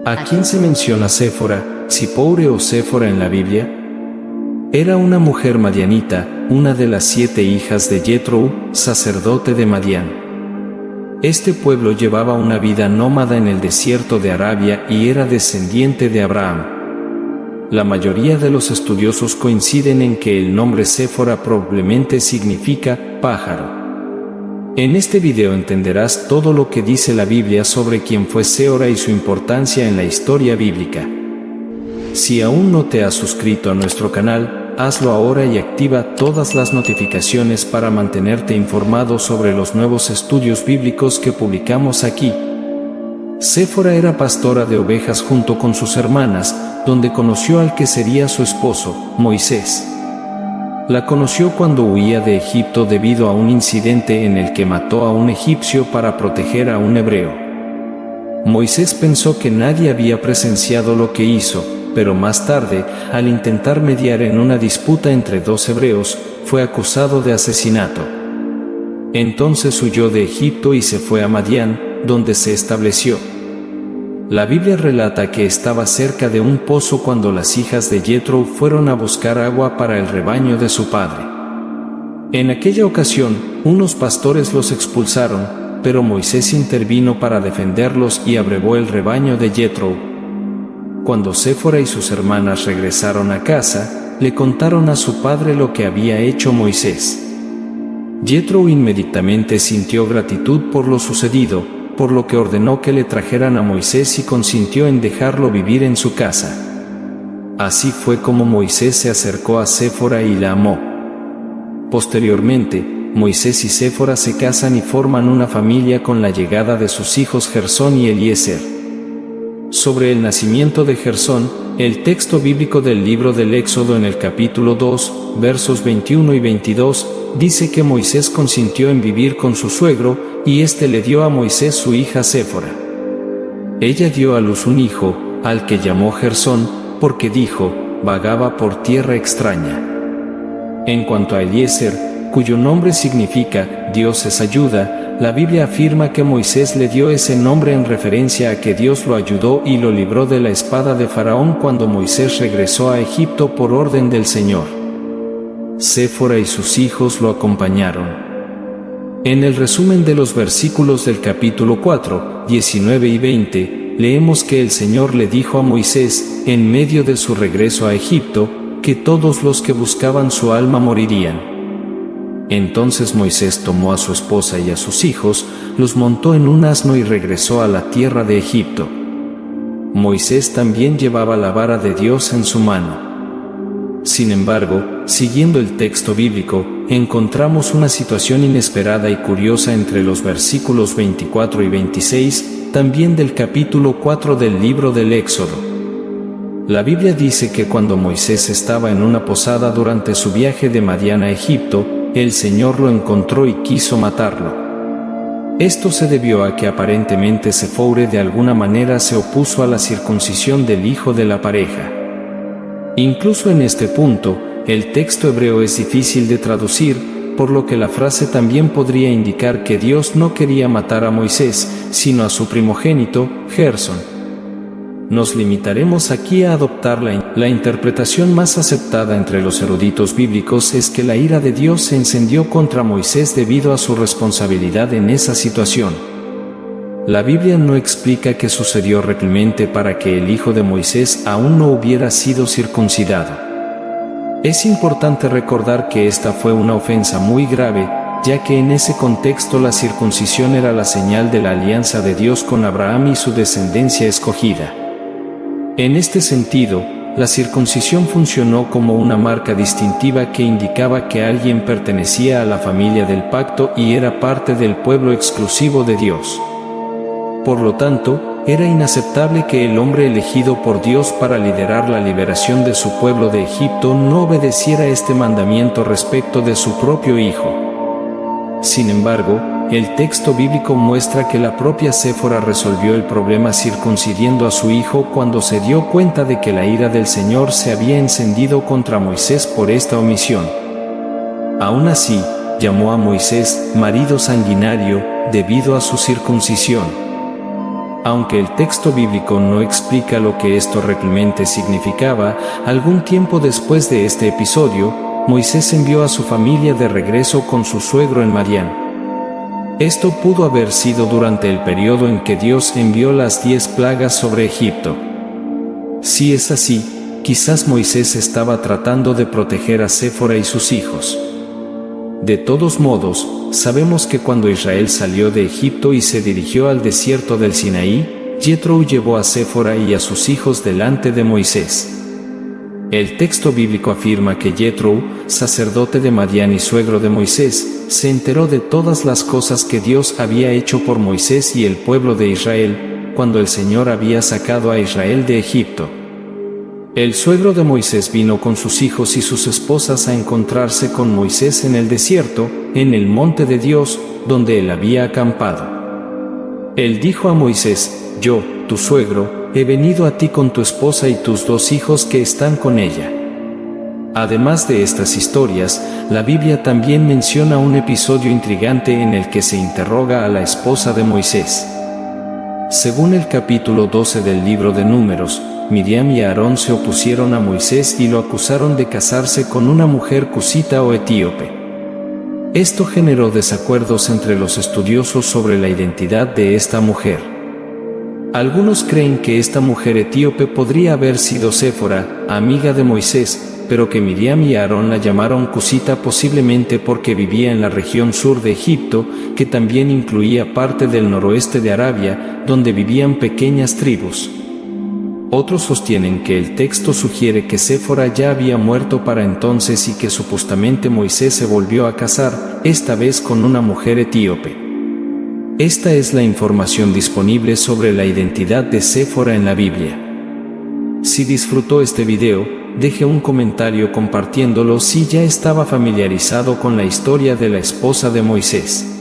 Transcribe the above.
¿A quién se menciona Séfora, Zipoure o Séfora en la Biblia? Era una mujer madianita, una de las 7 hijas de Jethro, sacerdote de Madián. Este pueblo llevaba una vida nómada en el desierto de Arabia y era descendiente de Abraham. La mayoría de los estudiosos coinciden en que el nombre Séfora probablemente significa pájaro. En este video entenderás todo lo que dice la Biblia sobre quién fue Séfora y su importancia en la historia bíblica. Si aún no te has suscrito a nuestro canal, hazlo ahora y activa todas las notificaciones para mantenerte informado sobre los nuevos estudios bíblicos que publicamos aquí. Séfora era pastora de ovejas junto con sus hermanas, donde conoció al que sería su esposo, Moisés. La conoció cuando huía de Egipto debido a un incidente en el que mató a un egipcio para proteger a un hebreo. Moisés pensó que nadie había presenciado lo que hizo, pero más tarde, al intentar mediar en una disputa entre 2 hebreos, fue acusado de asesinato. Entonces huyó de Egipto y se fue a Madián, donde se estableció. La Biblia relata que estaba cerca de un pozo cuando las hijas de Jethro fueron a buscar agua para el rebaño de su padre. En aquella ocasión, unos pastores los expulsaron, pero Moisés intervino para defenderlos y abrevó el rebaño de Jethro. Cuando Séfora y sus hermanas regresaron a casa, le contaron a su padre lo que había hecho Moisés. Jethro inmediatamente sintió gratitud por lo sucedido, por lo que ordenó que le trajeran a Moisés y consintió en dejarlo vivir en su casa. Así fue como Moisés se acercó a Séfora y la amó. Posteriormente, Moisés y Séfora se casan y forman una familia con la llegada de sus hijos Gersón y Eliezer. Sobre el nacimiento de Gersón, el texto bíblico del libro del Éxodo en el capítulo 2, versos 21 y 22, dice que Moisés consintió en vivir con su suegro, y éste le dio a Moisés su hija Séfora. Ella dio a luz un hijo, al que llamó Gersón, porque dijo, vagaba por tierra extraña. En cuanto a Eliezer, cuyo nombre significa, Dios es ayuda, la Biblia afirma que Moisés le dio ese nombre en referencia a que Dios lo ayudó y lo libró de la espada de Faraón cuando Moisés regresó a Egipto por orden del Señor. Séfora y sus hijos lo acompañaron. En el resumen de los versículos del capítulo 4, 19 y 20, leemos que el Señor le dijo a Moisés, en medio de su regreso a Egipto, que todos los que buscaban su alma morirían. Entonces Moisés tomó a su esposa y a sus hijos, los montó en un asno y regresó a la tierra de Egipto. Moisés también llevaba la vara de Dios en su mano. Sin embargo, siguiendo el texto bíblico, encontramos una situación inesperada y curiosa entre los versículos 24 y 26, también del capítulo 4 del libro del Éxodo. La Biblia dice que cuando Moisés estaba en una posada durante su viaje de Madián a Egipto, el Señor lo encontró y quiso matarlo. Esto se debió a que aparentemente Séfora de alguna manera se opuso a la circuncisión del hijo de la pareja. Incluso en este punto, el texto hebreo es difícil de traducir, por lo que la frase también podría indicar que Dios no quería matar a Moisés, sino a su primogénito, Gersón. Nos limitaremos aquí a adoptar la interpretación más aceptada entre los eruditos bíblicos es que la ira de Dios se encendió contra Moisés debido a su responsabilidad en esa situación. La Biblia no explica qué sucedió realmente para que el hijo de Moisés aún no hubiera sido circuncidado. Es importante recordar que esta fue una ofensa muy grave, ya que en ese contexto la circuncisión era la señal de la alianza de Dios con Abraham y su descendencia escogida. En este sentido, la circuncisión funcionó como una marca distintiva que indicaba que alguien pertenecía a la familia del pacto y era parte del pueblo exclusivo de Dios. Por lo tanto, era inaceptable que el hombre elegido por Dios para liderar la liberación de su pueblo de Egipto no obedeciera este mandamiento respecto de su propio hijo. Sin embargo, el texto bíblico muestra que la propia Séfora resolvió el problema circuncidiendo a su hijo cuando se dio cuenta de que la ira del Señor se había encendido contra Moisés por esta omisión. Aún así, llamó a Moisés marido sanguinario debido a su circuncisión. Aunque el texto bíblico no explica lo que esto realmente significaba, algún tiempo después de este episodio, Moisés envió a su familia de regreso con su suegro en Madián. Esto pudo haber sido durante el periodo en que Dios envió las 10 plagas sobre Egipto. Si es así, quizás Moisés estaba tratando de proteger a Séfora y sus hijos. De todos modos, sabemos que cuando Israel salió de Egipto y se dirigió al desierto del Sinaí, Yetro llevó a Séfora y a sus hijos delante de Moisés. El texto bíblico afirma que Yetro, sacerdote de Madián y suegro de Moisés, se enteró de todas las cosas que Dios había hecho por Moisés y el pueblo de Israel, cuando el Señor había sacado a Israel de Egipto. El suegro de Moisés vino con sus hijos y sus esposas a encontrarse con Moisés en el desierto, en el monte de Dios, donde él había acampado. Él dijo a Moisés: yo, tu suegro, he venido a ti con tu esposa y tus 2 hijos que están con ella. Además de estas historias, la Biblia también menciona un episodio intrigante en el que se interroga a la esposa de Moisés. Según el capítulo 12 del libro de Números, Miriam y Aarón se opusieron a Moisés y lo acusaron de casarse con una mujer cusita o etíope. Esto generó desacuerdos entre los estudiosos sobre la identidad de esta mujer. Algunos creen que esta mujer etíope podría haber sido Séfora, amiga de Moisés, pero que Miriam y Aarón la llamaron cusita posiblemente porque vivía en la región sur de Egipto, que también incluía parte del noroeste de Arabia, donde vivían pequeñas tribus. Otros sostienen que el texto sugiere que Séfora ya había muerto para entonces y que supuestamente Moisés se volvió a casar, esta vez con una mujer etíope. Esta es la información disponible sobre la identidad de Séfora en la Biblia. Si disfrutó este video, deje un comentario compartiéndolo si ya estaba familiarizado con la historia de la esposa de Moisés.